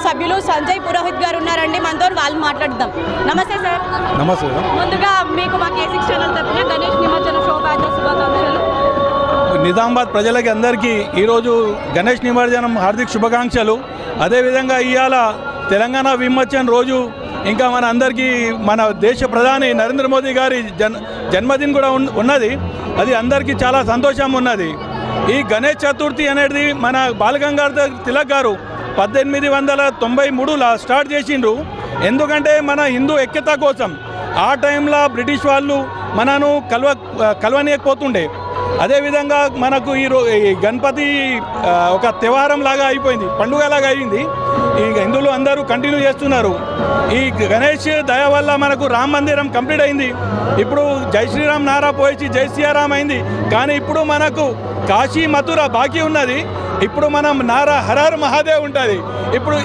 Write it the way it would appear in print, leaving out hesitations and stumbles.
సభ్యులు సంజయ్ పురోహిత్ గారు ఉన్నారండి మనతో, వాళ్ళు మాట్లాడదాం. నమస్తే సార్. నమస్తే. ముందుగా మీకు మా K6 ఛానల్ తరపున గణేష్ నిమజ్జన శోభాయాత్ర శుభాకాంక్షలు. నిజామాబాద్ ప్రజలకి అందరికీ ఈరోజు గణేష్ నిమజ్జనం హార్దిక శుభాకాంక్షలు. అదేవిధంగా ఇవాళ తెలంగాణ విమోచన రోజు, ఇంకా మన అందరికీ మన దేశ ప్రధాని నరేంద్ర మోదీ గారి జన్మదినం కూడా ఉన్నది. అది అందరికీ చాలా సంతోషం ఉన్నది. ఈ గణేష్ చతుర్థి అనేది మన బాలగంగాధర్ తిలక్ గారు 1893లో స్టార్ట్ చేసిండ్రు. ఎందుకంటే మన హిందూ ఐక్యత కోసం. ఆ టైంలో బ్రిటిష్ వాళ్ళు మనను కలవనీయకపోతుండే. అదేవిధంగా మనకు ఈ గణపతి ఒక త్యవహారం లాగా అయిపోయింది, పండుగలాగా అయింది. ఈ హిందువులు అందరూ కంటిన్యూ చేస్తున్నారు. ఈ గణేష్ దయ వల్ల మనకు రామ మందిరం కంప్లీట్ అయింది. ఇప్పుడు జై శ్రీరామ్ నారా పోయి జై శ్రీరామ్ అయింది. కానీ ఇప్పుడు మనకు కాశీ మథుర బాకీ ఉన్నది. ఇప్పుడు మనం నారా హర హర మహాదేవ్ ఉంటుంది. ఇప్పుడు